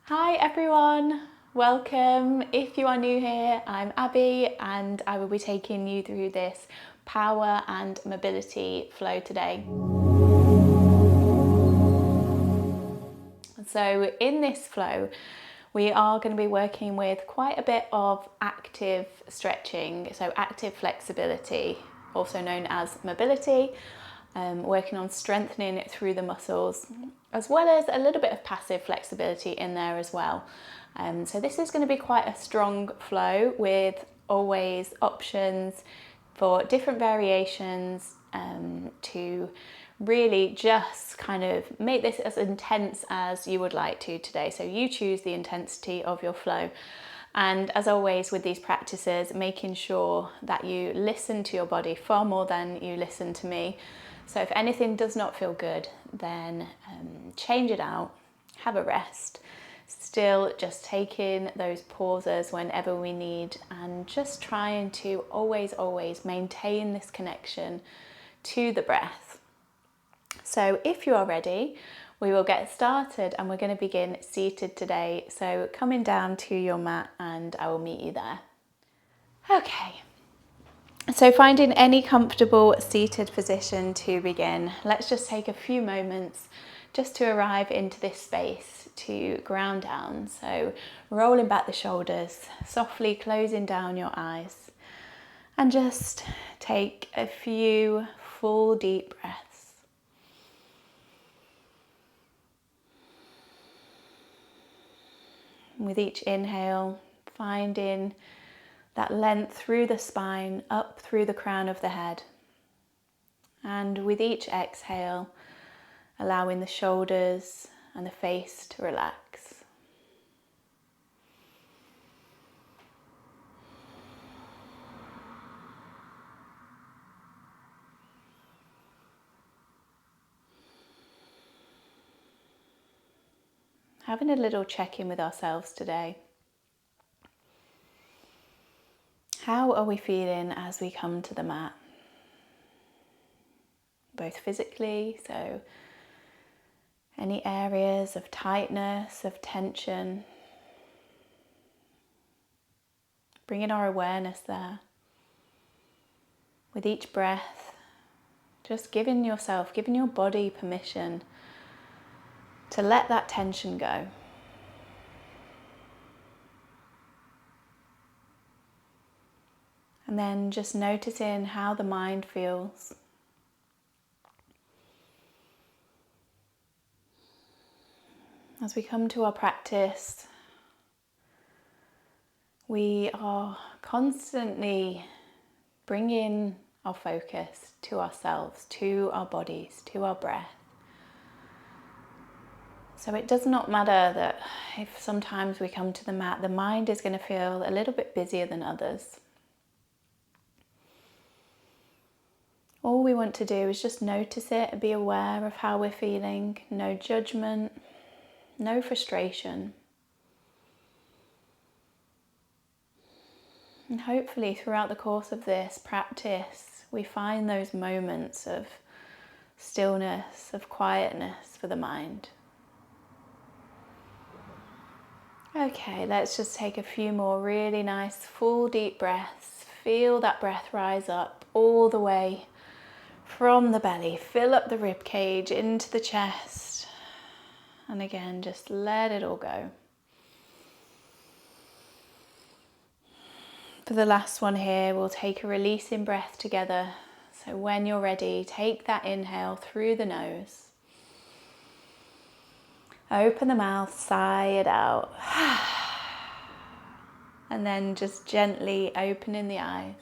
Hi everyone, welcome. If you are new here, I'm Abby and I will be taking you through this power and mobility flow today. So in this flow, we are going to be working with quite a bit of active stretching, so active flexibility, also known as mobility, working on strengthening it through the muscles, as well as a little bit of passive flexibility in there as well. So this is going to be quite a strong flow with always options for different variations to really just kind of make this as intense as you would like to today. So you choose the intensity of your flow. And as always with these practices, making sure that you listen to your body far more than you listen to me. So if anything does not feel good, then change it out, have a rest. Still just taking those pauses whenever we need and just trying to always maintain this connection to the breath. So if you are ready, we will get started and we're going to begin seated today. So coming down to your mat and I will meet you there. Okay. So finding any comfortable seated position to begin, let's just take a few moments just to arrive into this space to ground down. So rolling back the shoulders, softly closing down your eyes and just take a few full deep breaths. With each inhale, finding that length through the spine, up through the crown of the head. And with each exhale, allowing the shoulders and the face to relax. Having a little check-in with ourselves today. How are we feeling as we come to the mat? Both physically, so any areas of tightness, of tension. Bringing our awareness there. With each breath, just giving your body permission to let that tension go. And then just noticing how the mind feels. As we come to our practice, we are constantly bringing our focus to ourselves, to our bodies, to our breath. So it does not matter that if sometimes we come to the mat, the mind is going to feel a little bit busier than others. All we want to do is just notice it, be aware of how we're feeling, no judgment, no frustration. And hopefully throughout the course of this practice, we find those moments of stillness, of quietness for the mind. Okay, let's just take a few more really nice full deep breaths. Feel that breath rise up all the way from the belly. Fill up the rib cage into the chest. And again, just let it all go. For the last one here, we'll take a releasing breath together. So when you're ready, take that inhale through the nose. Open the mouth, sigh it out. And then just gently opening the eyes.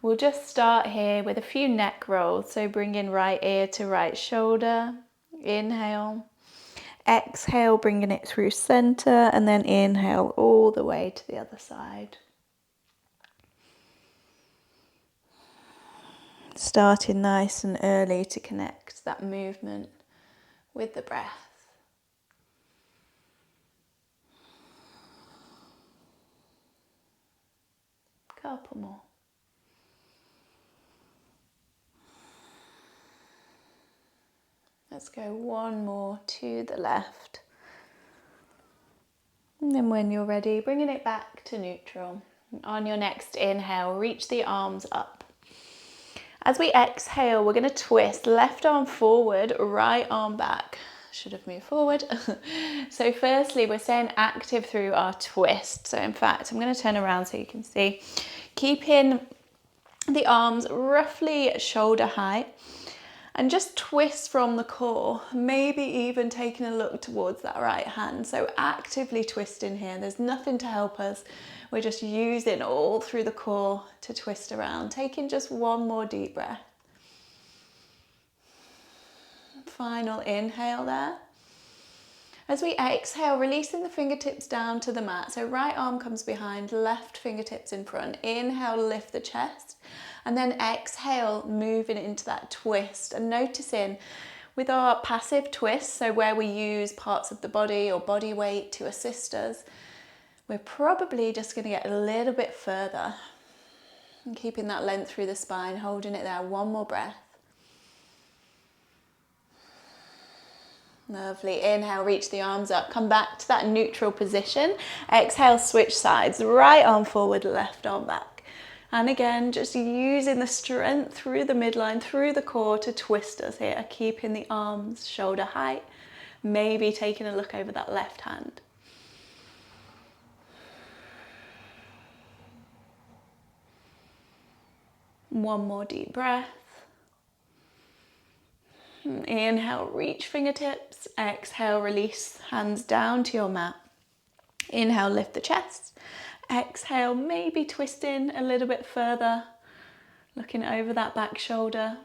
We'll just start here with a few neck rolls. So bring in right ear to right shoulder. Inhale. Exhale, bringing it through center. And then inhale all the way to the other side. Starting nice and early to connect that movement with the breath. Couple more. Let's go one more to the left. And then when you're ready, bringing it back to neutral. On your next inhale, reach the arms up. As we exhale, we're going to twist left arm forward, right arm back. Should have moved forward. So firstly, we're staying active through our twist. So in fact, I'm going to turn around so you can see. Keeping the arms roughly shoulder height and just twist from the core, maybe even taking a look towards that right hand. So actively twisting here. There's nothing to help us. We're just using all through the core to twist around. Taking just one more deep breath. Final inhale there. As we exhale, releasing the fingertips down to the mat. So right arm comes behind, left fingertips in front. Inhale, lift the chest. And then exhale, moving into that twist. And noticing with our passive twist, so where we use parts of the body or body weight to assist us, we're probably just going to get a little bit further. And keeping that length through the spine, holding it there. One more breath. Lovely. Inhale, reach the arms up. Come back to that neutral position. Exhale, switch sides. Right arm forward, left arm back. And again, just using the strength through the midline, through the core to twist us here. Keeping the arms shoulder height. Maybe taking a look over that left hand. One more deep breath. Inhale, reach fingertips. Exhale, release hands down to your mat. Inhale, lift the chest. Exhale, maybe twisting a little bit further. Looking over that back shoulder.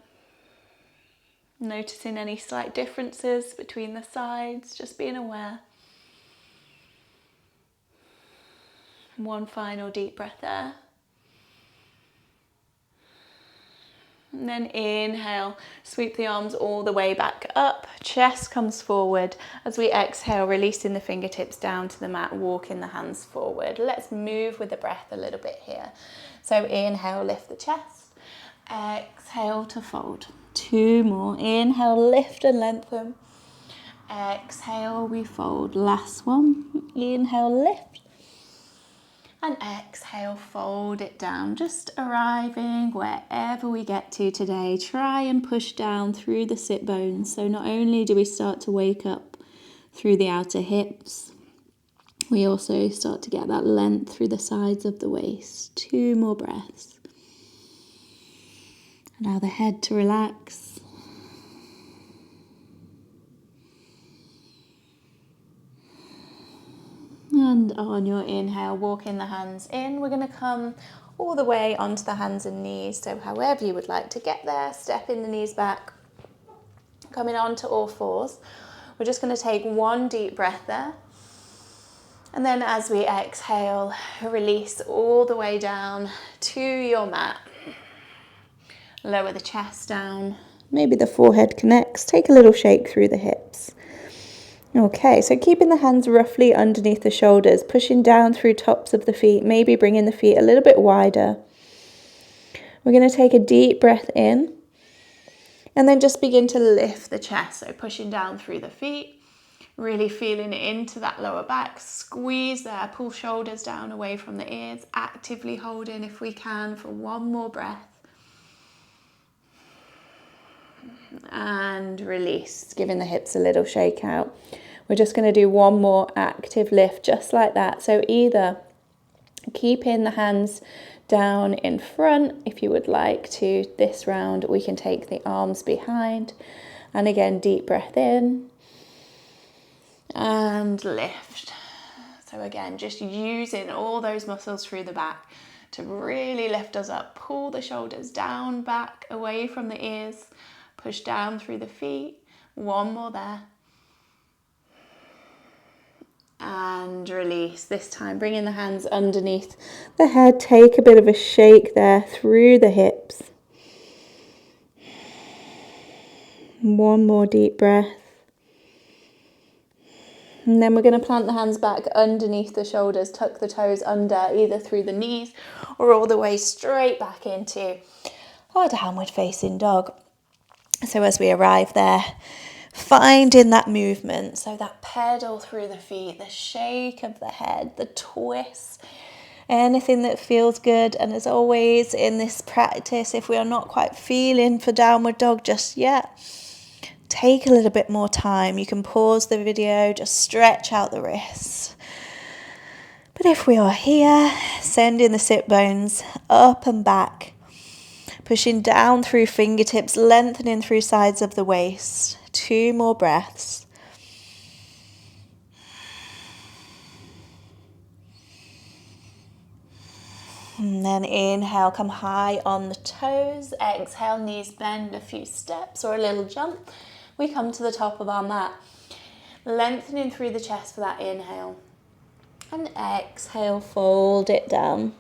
Noticing any slight differences between the sides, just being aware. One final deep breath there. And then inhale, sweep the arms all the way back up, chest comes forward. As we exhale, releasing the fingertips down to the mat, walking the hands forward. Let's move with the breath a little bit here. So inhale, lift the chest. Exhale to fold. Two more. Inhale, lift and lengthen. Exhale, we fold. Last one. Inhale, lift. And exhale, fold it down, just arriving wherever we get to today. Try and push down through the sit bones. So not only do we start to wake up through the outer hips, we also start to get that length through the sides of the waist. Two more breaths. Allow the head to relax. And on your inhale, walking the hands in. We're going to come all the way onto the hands and knees. So however you would like to get there, stepping the knees back, coming onto all fours. We're just going to take one deep breath there. And then as we exhale, release all the way down to your mat. Lower the chest down. Maybe the forehead connects. Take a little shake through the hips. Okay, so keeping the hands roughly underneath the shoulders, pushing down through tops of the feet, maybe bringing the feet a little bit wider. We're going to take a deep breath in and then just begin to lift the chest. So pushing down through the feet, really feeling into that lower back, squeeze there, pull shoulders down away from the ears, actively holding if we can for one more breath. And release, giving the hips a little shake out. We're just going to do one more active lift just like that. So either keeping the hands down in front, if you would like to. This round we can take the arms behind, and again deep breath in and lift. So again, just using all those muscles through the back to really lift us up. Pull the shoulders down, back, away from the ears. Push down through the feet. One more there. And release. This time, bringing the hands underneath the head. Take a bit of a shake there through the hips. One more deep breath. And then we're going to plant the hands back underneath the shoulders. Tuck the toes under, either through the knees or all the way straight back into our downward facing dog. So as we arrive there, Finding that movement, so that pedal through the feet, the shake of the head, the twist, anything that feels good. And as always in this practice, if we are not quite feeling for downward dog just yet, take a little bit more time. You can pause the video, just stretch out the wrists. But if we are here, sending the sit bones up and back, pushing down through fingertips, lengthening through sides of the waist. 2 more breaths. And then inhale, come high on the toes. Exhale, knees bend a few steps or a little jump. We come to the top of our mat. Lengthening through the chest for that inhale. And exhale, fold it down.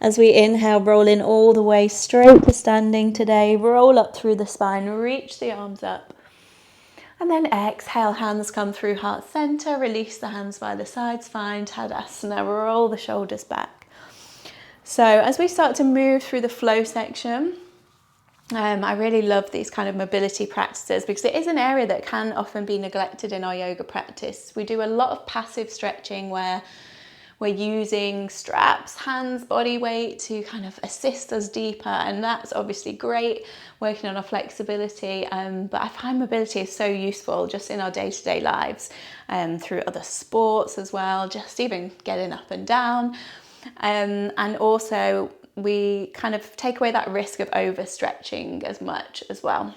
As we inhale, rolling all the way straight to standing today. Roll up through the spine, reach the arms up. And then exhale, hands come through heart center. Release the hands by the sides. Find Tadasana, roll the shoulders back. So as we start to move through the flow section, I really love these kind of mobility practices because it is an area that can often be neglected in our yoga practice. We do a lot of passive stretching where we're using straps, hands, body weight to kind of assist us deeper, and that's obviously great, working on our flexibility, but I find mobility is so useful just in our day-to-day lives, through other sports as well, just even getting up and down, and also we kind of take away that risk of overstretching as much as well.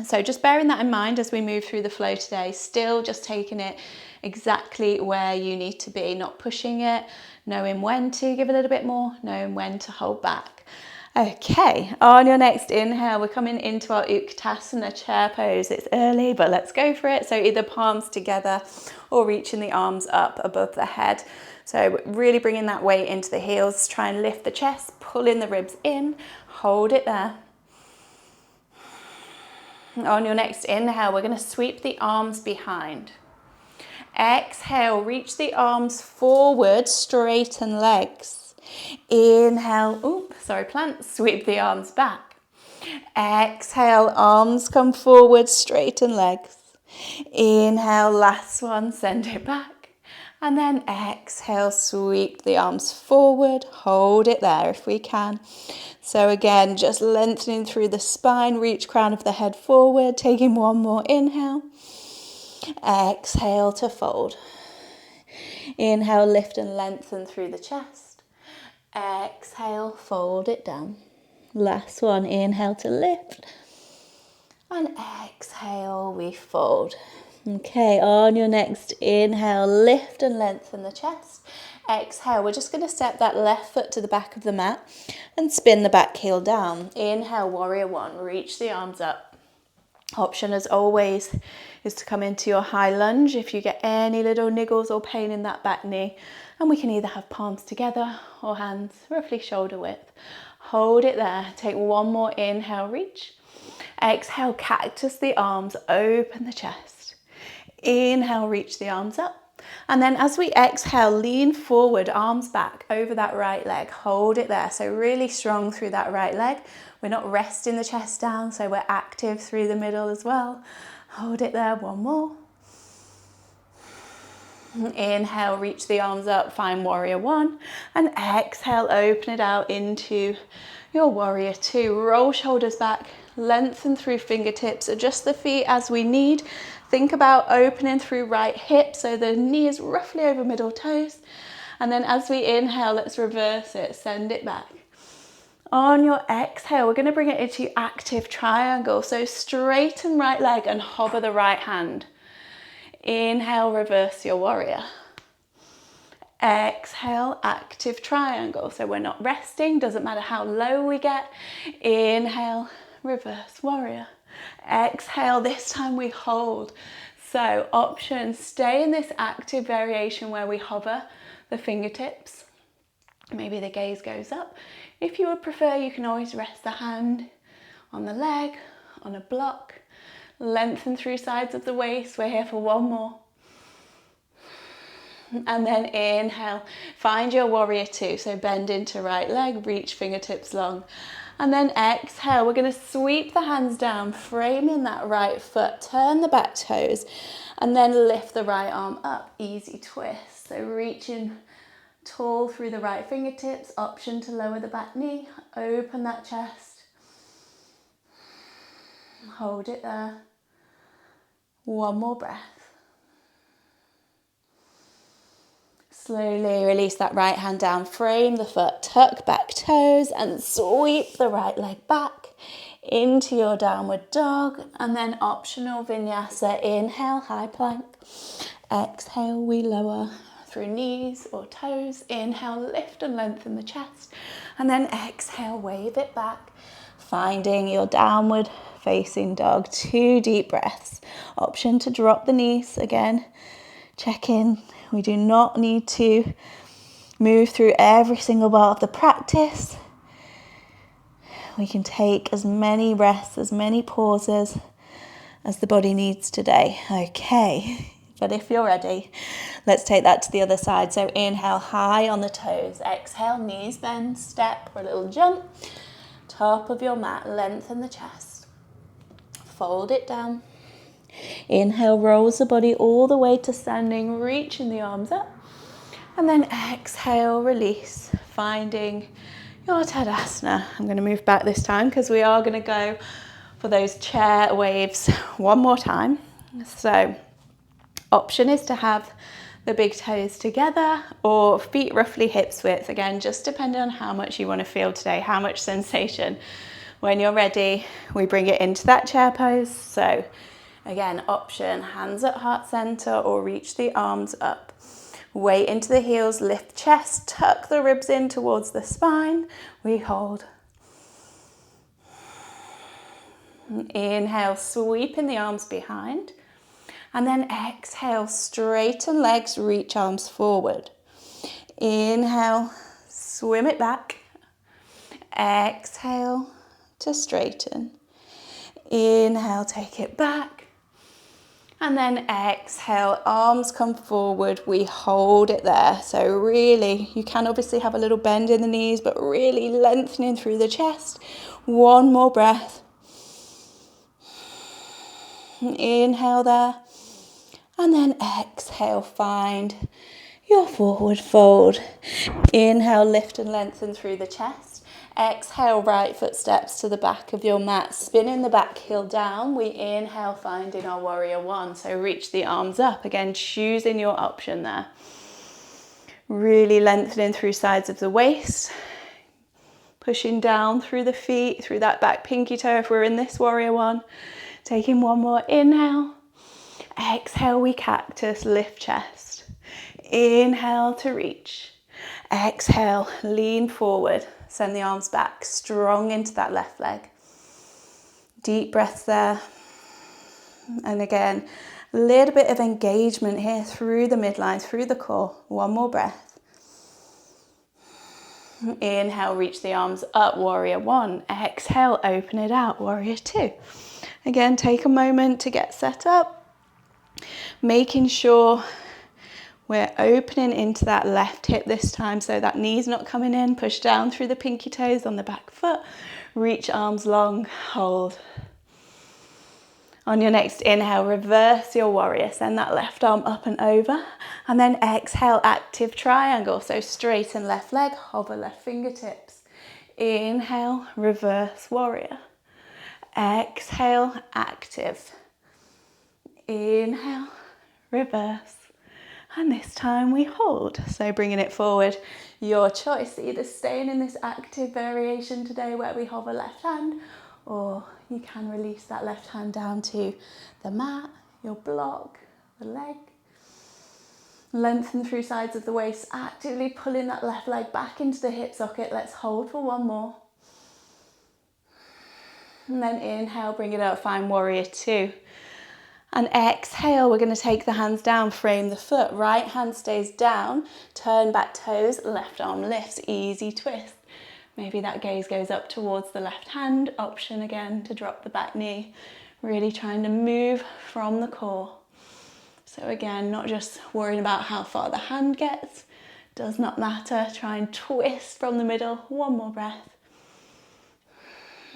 So just bearing that in mind as we move through the flow today, still just taking it exactly where you need to be, not pushing it, knowing when to give a little bit more, knowing when to hold back. Okay, on your next inhale, we're coming into our Utkatasana chair pose. It's early, but let's go for it. So either palms together or reaching the arms up above the head. So really bringing that weight into the heels, try and lift the chest, pulling the ribs in, hold it there. On your next inhale, we're going to sweep the arms behind. Exhale, reach the arms forward, straighten legs. Inhale, plant, sweep the arms back. Exhale, arms come forward, straighten legs. Inhale, last one, send it back. And then exhale, sweep the arms forward, hold it there if we can. So again, just lengthening through the spine, reach crown of the head forward, taking one more inhale. Exhale to fold. Inhale, lift and lengthen through the chest. Exhale, fold it down. Last one, inhale to lift. And exhale, we fold. Okay, on your next inhale, lift and lengthen the chest. Exhale, we're just going to step that left foot to the back of the mat and spin the back heel down. Inhale, warrior one, reach the arms up. Option as always is to come into your high lunge if you get any little niggles or pain in that back knee. And we can either have palms together or hands roughly shoulder width. Hold it there. Take one more inhale, reach. Exhale, cactus the arms, open the chest. Inhale, reach the arms up. And then as we exhale, lean forward, arms back over that right leg. Hold it there. So really strong through that right leg. We're not resting the chest down, so we're active through the middle as well. Hold it there, one more. Inhale, reach the arms up, find warrior one. And exhale, open it out into your warrior two. Roll shoulders back, lengthen through fingertips, adjust the feet as we need. Think about opening through right hip, so the knee is roughly over middle toes. And then as we inhale, let's reverse it, send it back. On your exhale, we're going to bring it into active triangle. So straighten right leg and hover the right hand. Inhale, reverse your warrior. Exhale, active triangle. So we're not resting, doesn't matter how low we get. Inhale, reverse warrior. Exhale, this time we hold. So option, stay in this active variation where we hover the fingertips. Maybe the gaze goes up. If you would prefer, you can always rest the hand on the leg, on a block. Lengthen through sides of the waist. We're here for one more. And then inhale, find your warrior two. So bend into right leg, reach fingertips long. And then exhale, we're going to sweep the hands down, framing that right foot, turn the back toes, and then lift the right arm up, easy twist. So reaching tall through the right fingertips, option to lower the back knee, open that chest. Hold it there. One more breath. Slowly release that right hand down, frame the foot, tuck back toes and sweep the right leg back into your downward dog, and then optional vinyasa. Inhale, high plank. Exhale, we lower through knees or toes. Inhale, lift and lengthen the chest, and then exhale, wave it back, finding your downward facing dog. 2 deep breaths. Option to drop the knees again. Check in. We do not need to move through every single part of the practice. We can take as many breaths, as many pauses as the body needs today. Okay, but if you're ready, let's take that to the other side. So inhale, high on the toes. Exhale, knees bend, step or a little jump. Top of your mat, lengthen the chest. Fold it down. Inhale, rolls the body all the way to standing, reaching the arms up. And then exhale, release, finding your Tadasana. I'm going to move back this time because we are going to go for those chair waves one more time. So option is to have the big toes together or feet roughly hips width. Again, just depending on how much you want to feel today, how much sensation. When you're ready, we bring it into that chair pose. So again, option, hands at heart center or reach the arms up. Weight into the heels, lift chest, tuck the ribs in towards the spine. We hold. Inhale, sweeping the arms behind. And then exhale, straighten legs, reach arms forward. Inhale, swim it back. Exhale to straighten. Inhale, take it back. And then exhale, arms come forward, we hold it there. So really, you can obviously have a little bend in the knees, but really lengthening through the chest. One more breath. Inhale there. And then exhale, find your forward fold. Inhale, lift and lengthen through the chest. Exhale, right foot steps to the back of your mat, spinning the back heel down. We inhale, finding our warrior one. So reach the arms up. Again, choosing your option there. Really lengthening through sides of the waist. Pushing down through the feet, through that back pinky toe if we're in this warrior one. Taking one more inhale. Exhale, we cactus, lift chest. Inhale to reach. Exhale, lean forward. Send the arms back, strong into that left leg. Deep breaths there. And again, a little bit of engagement here through the midline, through the core. One more breath. Inhale, reach the arms up, warrior one. Exhale, open it out, warrior two. Again, take a moment to get set up. Making sure we're opening into that left hip this time, so that knee's not coming in. Push down through the pinky toes on the back foot. Reach arms long, hold. On your next inhale, reverse your warrior. Send that left arm up and over. And then exhale, active triangle. So straighten left leg, hover left fingertips. Inhale, reverse warrior. Exhale, active. Inhale, reverse. And this time we hold. So bringing it forward, your choice, either staying in this active variation today where we hover left hand, or you can release that left hand down to the mat, your block, the leg. Lengthen through sides of the waist, actively pulling that left leg back into the hip socket. Let's hold for one more. And then inhale, bring it up, find warrior two. And exhale, we're going to take the hands down, frame the foot. Right hand stays down, turn back toes, left arm lifts, easy twist. Maybe that gaze goes up towards the left hand. Option again to drop the back knee. Really trying to move from the core. So again, not just worrying about how far the hand gets. Does not matter. Try and twist from the middle. One more breath.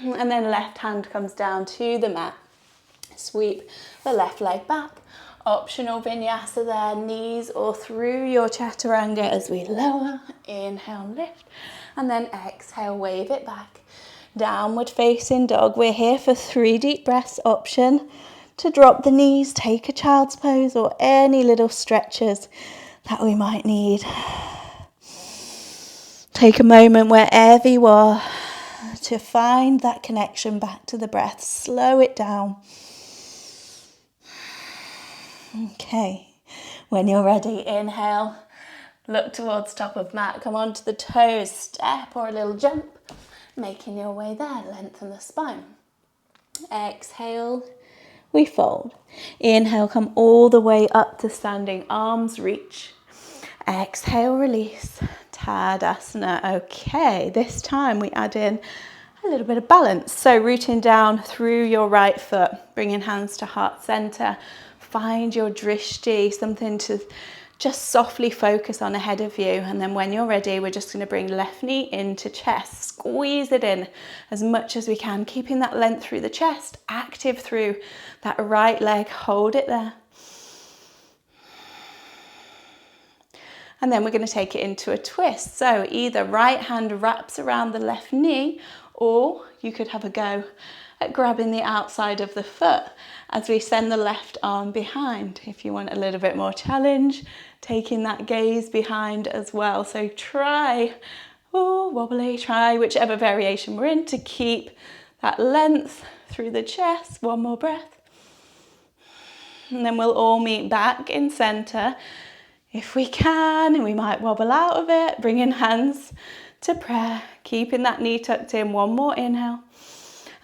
And then left hand comes down to the mat. Sweep the left leg back. Optional vinyasa there, knees or through your chaturanga as we lower. Inhale, lift. And then exhale, wave it back. Downward facing dog. We're here for 3 deep breaths. Option to drop the knees, take a child's pose or any little stretches that we might need. Take a moment wherever you are to find that connection back to the breath. Slow it down. Okay, when you're ready, inhale, look towards top of mat, come onto the toes, step or a little jump, making your way there, lengthen the spine. Exhale, we fold. Inhale, come all the way up to standing, arms reach. Exhale, release, Tadasana. Okay, this time we add in a little bit of balance. So rooting down through your right foot, bringing hands to heart center. Find your drishti, something to just softly focus on ahead of you. And then when you're ready, we're just going to bring left knee into chest. Squeeze it in as much as we can, keeping that length through the chest, active through that right leg. Hold it there. And then we're going to take it into a twist. So either right hand wraps around the left knee, or you could have a go at grabbing the outside of the foot as we send the left arm behind. If you want a little bit more challenge, taking that gaze behind as well. So try, wobbly, try whichever variation we're in to keep that length through the chest. One more breath. And then we'll all meet back in center. If we can, and we might wobble out of it, bringing hands to prayer, keeping that knee tucked in. One more inhale.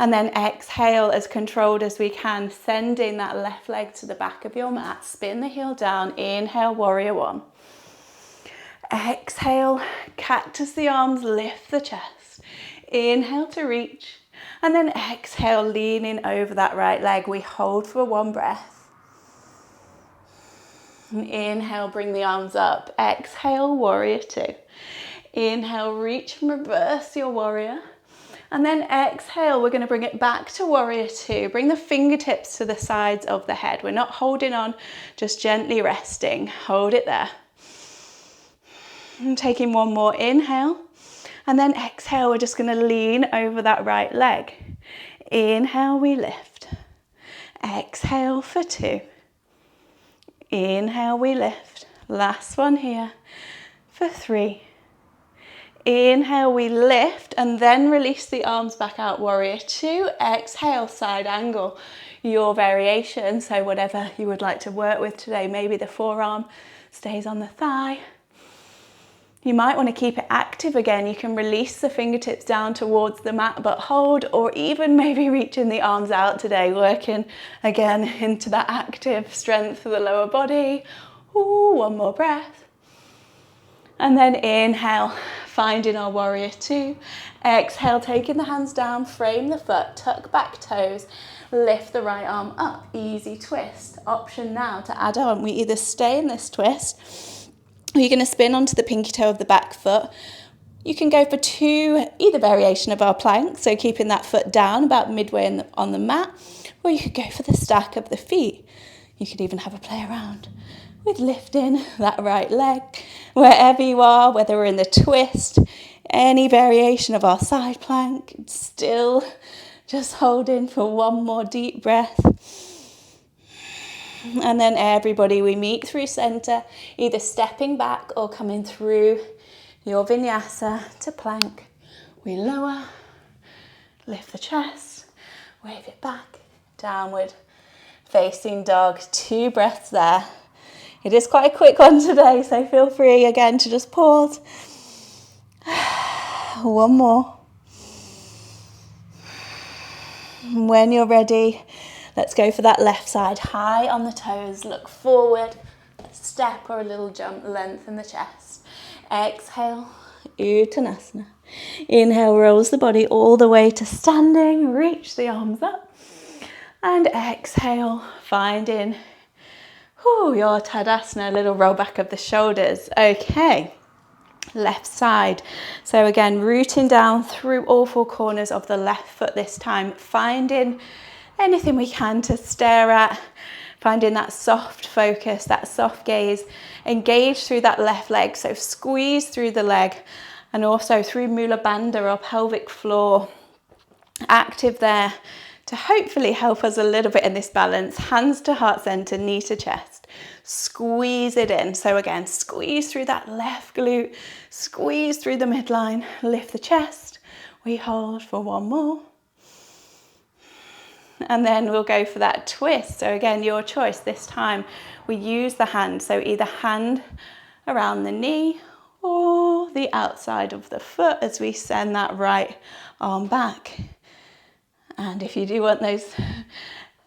And then exhale as controlled as we can, sending that left leg to the back of your mat. Spin the heel down. Inhale, warrior one. Exhale, cactus the arms, lift the chest. Inhale to reach. And then exhale, leaning over that right leg. We hold for one breath. And inhale, bring the arms up. Exhale, warrior two. Inhale, reach and reverse your warrior. And then exhale, we're going to bring it back to warrior two. Bring the fingertips to the sides of the head. We're not holding on, just gently resting. Hold it there. And taking one more inhale. And then exhale, we're just going to lean over that right leg. Inhale, we lift. Exhale for two. Inhale, we lift. Last one here for three. Inhale, we lift and then release the arms back out, warrior two. Exhale, side angle, your variation. So whatever you would like to work with today, maybe the forearm stays on the thigh. You might want to keep it active again. You can release the fingertips down towards the mat, but hold, or even maybe reaching the arms out today, working again into that active strength for the lower body. Ooh, one more breath. And then inhale, finding our warrior two. Exhale, taking the hands down, frame the foot, tuck back toes, lift the right arm up, easy twist. Option now to add on. We either stay in this twist, or you're going to spin onto the pinky toe of the back foot. You can go for either variation of our plank, so keeping that foot down about midway on the mat, or you could go for the stack of the feet. You could even have a play around with lifting that right leg. Wherever you are, whether we're in the twist, any variation of our side plank, still just holding for one more deep breath. And then everybody, we meet through center, either stepping back or coming through your vinyasa to plank. We lower, lift the chest, wave it back, downward facing dog. 2 breaths there. It is quite a quick one today, so feel free again to just pause. One more. When you're ready, let's go for that left side. High on the toes, look forward, a step or a little jump, lengthen the chest. Exhale, Uttanasana. Inhale, rolls the body all the way to standing, reach the arms up. And exhale, finding your Tadasana, a little roll back of the shoulders. Okay, left side. So again, rooting down through all four corners of the left foot this time, finding anything we can to stare at, finding that soft focus, that soft gaze, engage through that left leg. So squeeze through the leg and also through Mula Bandha or pelvic floor. Active there to hopefully help us a little bit in this balance. Hands to heart center, knee to chest. Squeeze it in. So again, squeeze through that left glute, squeeze through the midline, lift the chest. We hold for one more. And then we'll go for that twist. So again, your choice. This time we use the hand. So either hand around the knee or the outside of the foot as we send that right arm back. And if you do want those,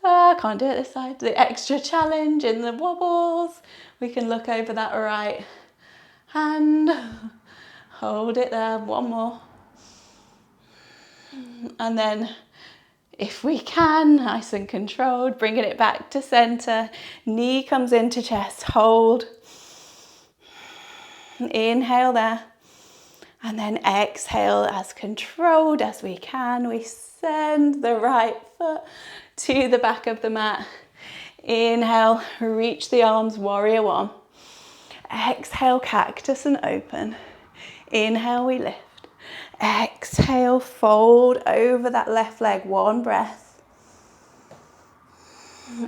I can't do it this side, the extra challenge in the wobbles, we can look over that right hand, hold it there, one more. And then if we can, nice and controlled, bringing it back to center, knee comes into chest, hold. Inhale there. And then exhale as controlled as we can. We send the right foot to the back of the mat. Inhale, reach the arms, warrior one. Exhale, cactus and open. Inhale, we lift. Exhale, fold over that left leg, one breath.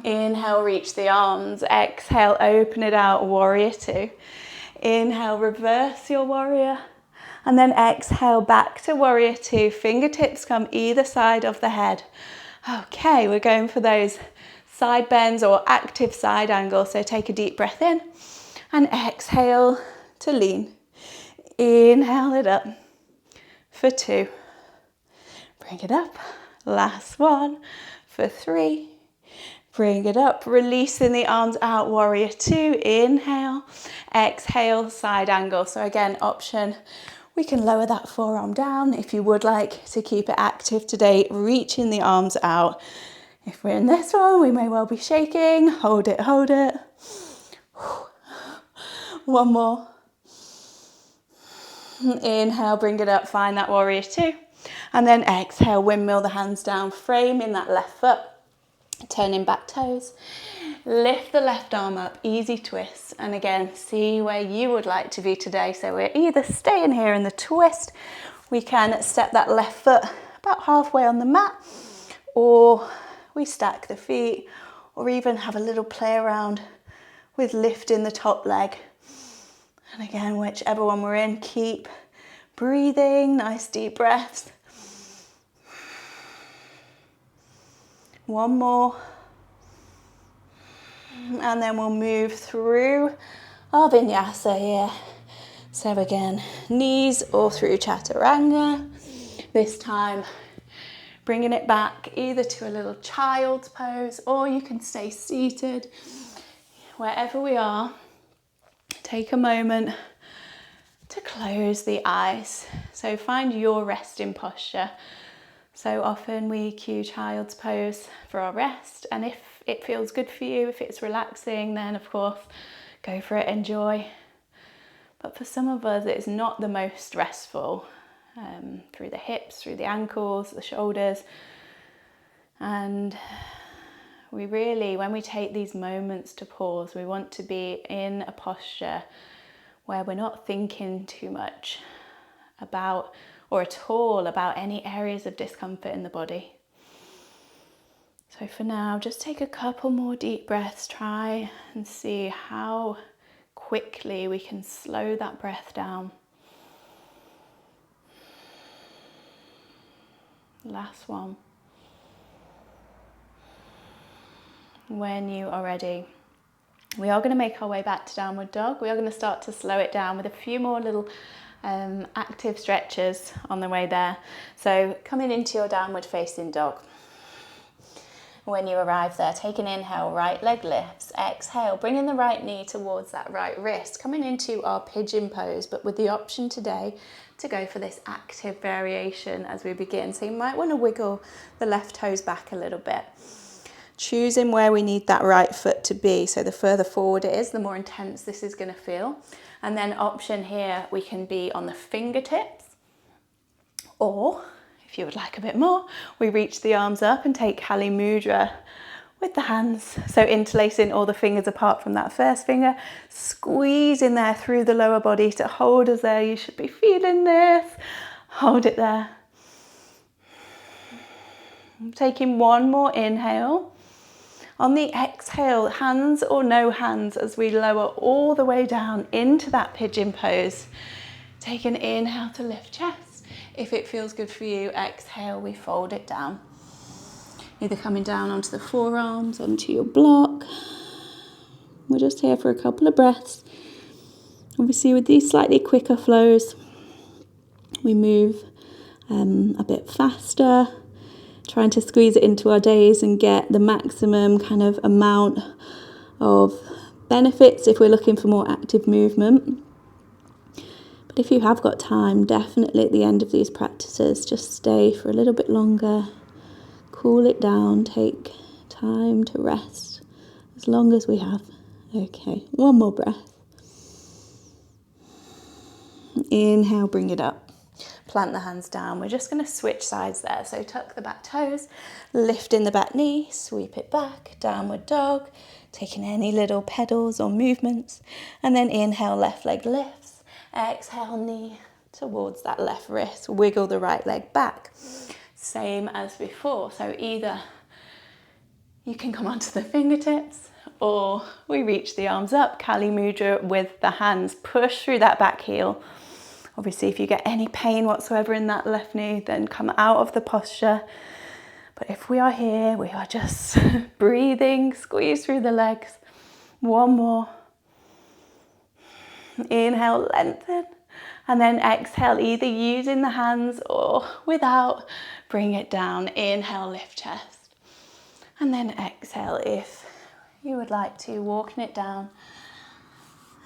Inhale, reach the arms. Exhale, open it out, warrior two. Inhale, reverse your warrior. And then exhale back to warrior two. Fingertips come either side of the head. Okay, we're going for those side bends or active side angles. So take a deep breath in and exhale to lean. Inhale it up for two. Bring it up. Last one for three. Bring it up, releasing the arms out, warrior two. Inhale, exhale, side angle. So again, option. We can lower that forearm down if you would like to keep it active today, reaching the arms out. If we're in this one, we may well be shaking. Hold it, hold it. One more. Inhale, bring it up, find that warrior two. And then exhale, windmill the hands down, framing that left foot, turning back toes. Lift the left arm up, easy twist. And again, see where you would like to be today. So we're either staying here in the twist, we can step that left foot about halfway on the mat, or we stack the feet, or even have a little play around with lifting the top leg. And again, whichever one we're in, keep breathing, nice deep breaths. One more. And then we'll move through our vinyasa here. So again, knees or through chaturanga. This time, bringing it back either to a little child's pose, or you can stay seated. Wherever we are, take a moment to close the eyes. So find your resting posture. So often we cue child's pose for our rest, and if it feels good for you, if it's relaxing, then of course go for it, enjoy. But for some of us, it's not the most restful, through the hips, through the ankles, the shoulders. And we really, when we take these moments to pause, we want to be in a posture where we're not thinking too much about, or at all about, any areas of discomfort in the body. So for now, just take a couple more deep breaths. Try and see how quickly we can slow that breath down. Last one. When you are ready, we are going to make our way back to downward dog. We are going to start to slow it down with a few more little active stretches on the way there. So coming into your downward facing dog. When you arrive there, take an inhale, right leg lifts. Exhale, bringing the right knee towards that right wrist. Coming into our pigeon pose, but with the option today to go for this active variation as we begin. So you might want to wiggle the left toes back a little bit. choosing where we need that right foot to be. So the further forward it is, the more intense this is going to feel. And then option here, we can be on the fingertips, or if you would like a bit more, we reach the arms up and take Kali Mudra with the hands. So interlacing all the fingers apart from that first finger, squeeze in there through the lower body to hold us there. You should be feeling this. Hold it there. Taking one more inhale. On the exhale, hands or no hands, as we lower all the way down into that pigeon pose. Take an inhale to lift chest. If it feels good for you, exhale, we fold it down. Either coming down onto the forearms, onto your block. We're just here for a couple of breaths. Obviously with these slightly quicker flows, we move a bit faster, trying to squeeze it into our days and get the maximum kind of amount of benefits if we're looking for more active movement. But if you have got time, definitely at the end of these practices, just stay for a little bit longer, cool it down, take time to rest as long as we have. Okay, one more breath. Inhale, bring it up. Plant the hands down. We're just going to switch sides there. So tuck the back toes, lift in the back knee, sweep it back, downward dog, taking any little pedals or movements. And then inhale, left leg lifts. Exhale, knee towards that left wrist. Wiggle the right leg back. Same as before. So either you can come onto the fingertips or we reach the arms up, Kali Mudra with the hands. Push through that back heel. Obviously, if you get any pain whatsoever in that left knee, then come out of the posture. But if we are here, we are just breathing, squeeze through the legs. One more. Inhale, lengthen. And then exhale, either using the hands or without, bring it down. Inhale, lift chest. And then exhale, if you would like to, walking it down.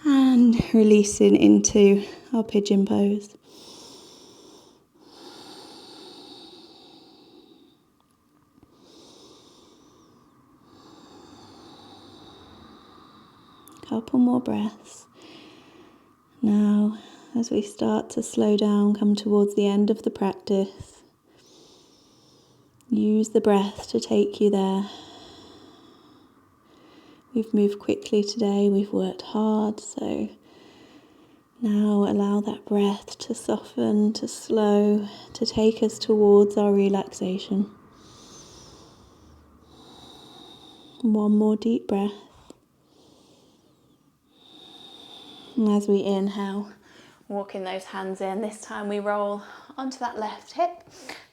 And releasing into our pigeon pose. Couple more breaths. Now, as we start to slow down, come towards the end of the practice, use the breath to take you there. We've moved quickly today, we've worked hard, so now allow that breath to soften, to slow, to take us towards our relaxation. One more deep breath. And as we inhale, walking those hands in, this time we roll onto that left hip,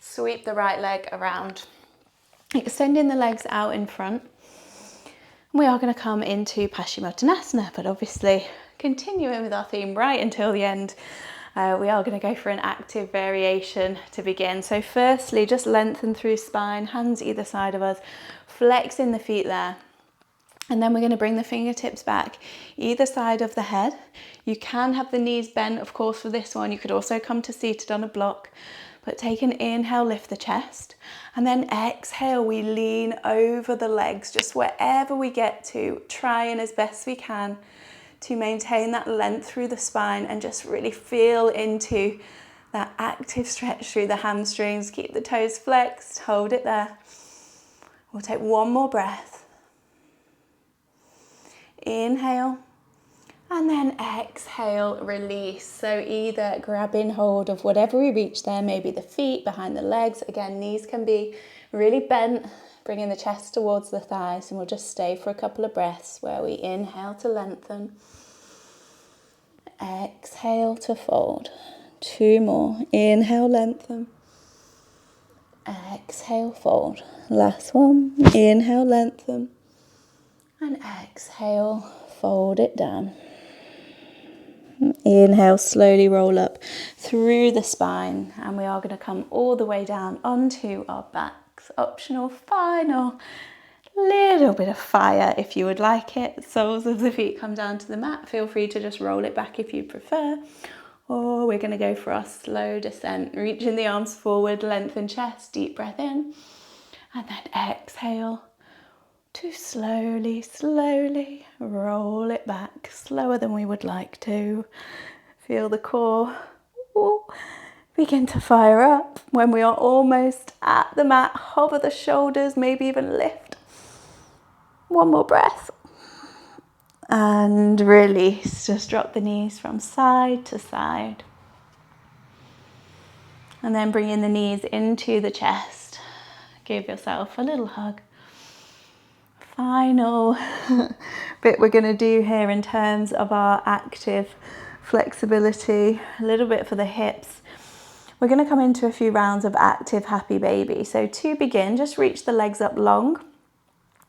sweep the right leg around, extending the legs out in front. We are going to come into Paschimottanasana, but obviously continuing with our theme right until the end, we are going to go for an active variation to begin. So firstly, just lengthen through spine, hands either side of us, flexing the feet there. And then we're going to bring the fingertips back either side of the head. You can have the knees bent, of course, for this one. You could also come to seated on a block. But take an inhale, lift the chest. And then exhale, we lean over the legs, just wherever we get to, trying as best we can to maintain that length through the spine and just really feel into that active stretch through the hamstrings. Keep the toes flexed, hold it there. We'll take one more breath. Inhale. And then exhale, release. So either grabbing hold of whatever we reach there, maybe the feet behind the legs. Again, knees can be really bent, bringing the chest towards the thighs. And we'll just stay for a couple of breaths where we inhale to lengthen. Exhale to fold. Two more. Inhale, lengthen. Exhale, fold. Last one. Inhale, lengthen. And exhale, fold it down. Inhale, slowly roll up through the spine, and we are going to come all the way down onto our backs. Optional final little bit of fire if you would like it. Soles of the feet come down to the mat. Feel free to just roll it back if you prefer. Or we're going to go for our slow descent, reaching the arms forward, lengthen chest, deep breath in, and then exhale, to slowly, slowly roll it back, slower than we would like to. Feel the core begin to fire up. When we are almost at the mat, hover the shoulders, maybe even lift. One more breath. And release. Just drop the knees from side to side. And then bringing the knees into the chest. Give yourself a little hug. Final bit we're going to do here in terms of our active flexibility, a little bit for the hips. We're going to come into a few rounds of active happy baby. So to begin, just reach the legs up long,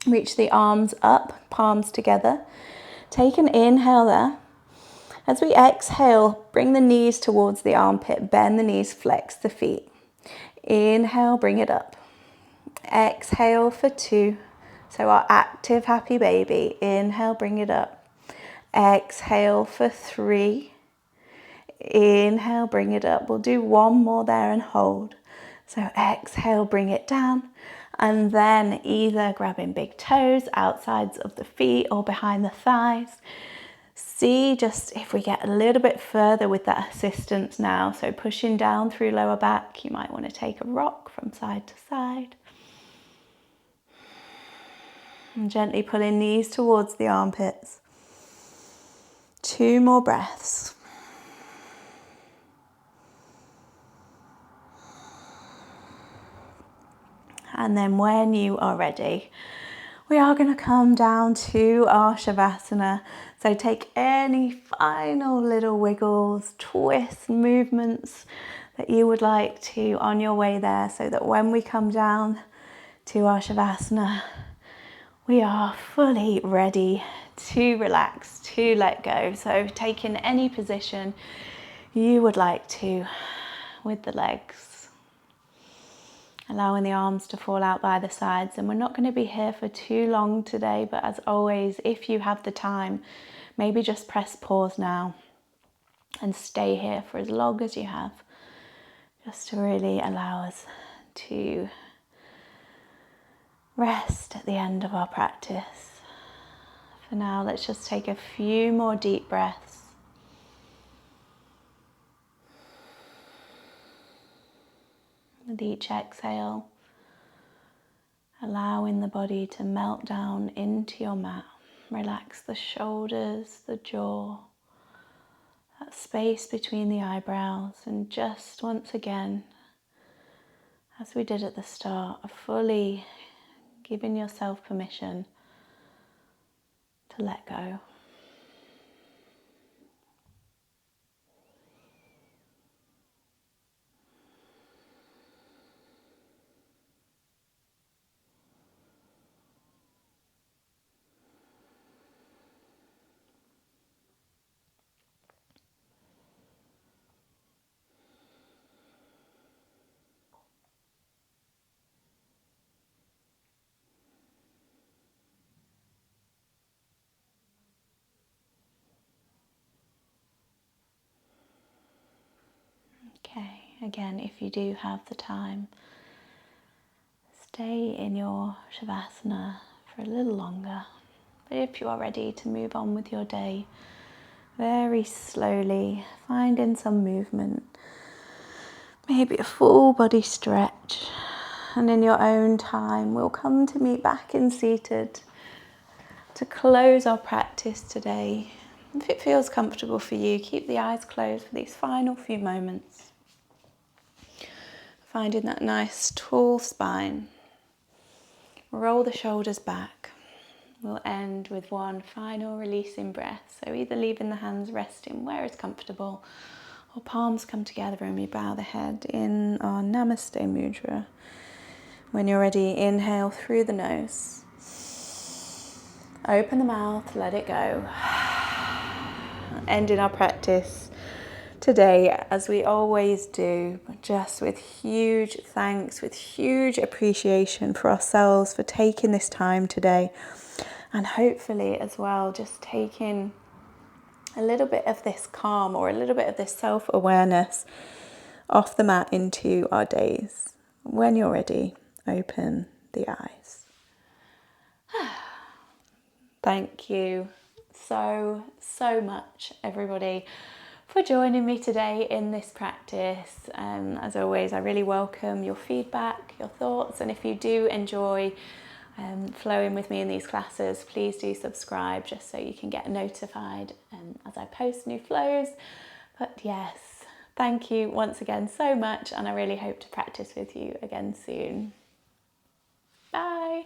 reach the arms up, palms together. Take an inhale there. As we exhale, bring the knees towards the armpit, bend the knees, flex the feet. Inhale, bring it up. Exhale for 2. So our active happy baby. Inhale, bring it up. Exhale for 3. Inhale, bring it up. We'll do one more there and hold. So exhale, bring it down. And then either grabbing big toes, outsides of the feet or behind the thighs. See just if we get a little bit further with that assistance now. So pushing down through lower back. You might want to take a rock from side to side. And gently pulling knees towards the armpits. 2 more breaths. And then when you are ready, we are going to come down to our Savasana. So take any final little wiggles, twists, movements that you would like to on your way there, so that when we come down to our Savasana, we are fully ready to relax, to let go. So taking any position you would like to with the legs. Allowing the arms to fall out by the sides. And we're not going to be here for too long today, but as always, if you have the time, maybe just press pause now and stay here for as long as you have, just to really allow us to rest at the end of our practice. For now, let's just take a few more deep breaths. With each exhale, allowing the body to melt down into your mat. Relax the shoulders, the jaw, that space between the eyebrows, and just once again, as we did at the start, fully giving yourself permission to let go. Okay, again, if you do have the time, stay in your Savasana for a little longer. But if you are ready to move on with your day, very slowly, finding some movement, maybe a full body stretch, and in your own time, we'll come to meet back in seated to close our practice today. If it feels comfortable for you, keep the eyes closed for these final few moments. Finding that nice tall spine. Roll the shoulders back. We'll end with one final releasing breath. So either leaving the hands resting where it's comfortable, or palms come together and we bow the head in our Namaste Mudra. When you're ready, inhale through the nose. Open the mouth, let it go. Ending our practice today, as we always do, just with huge thanks, with huge appreciation for ourselves for taking this time today, and hopefully as well just taking a little bit of this calm or a little bit of this self-awareness off the mat into our days. When you're ready, open the eyes. Thank you so much, everybody, for joining me today in this practice. As always, I really welcome your feedback, your thoughts, and if you do enjoy flowing with me in these classes, please do subscribe just so you can get notified as I post new flows. But yes, thank you once again so much, and I really hope to practice with you again soon. Bye.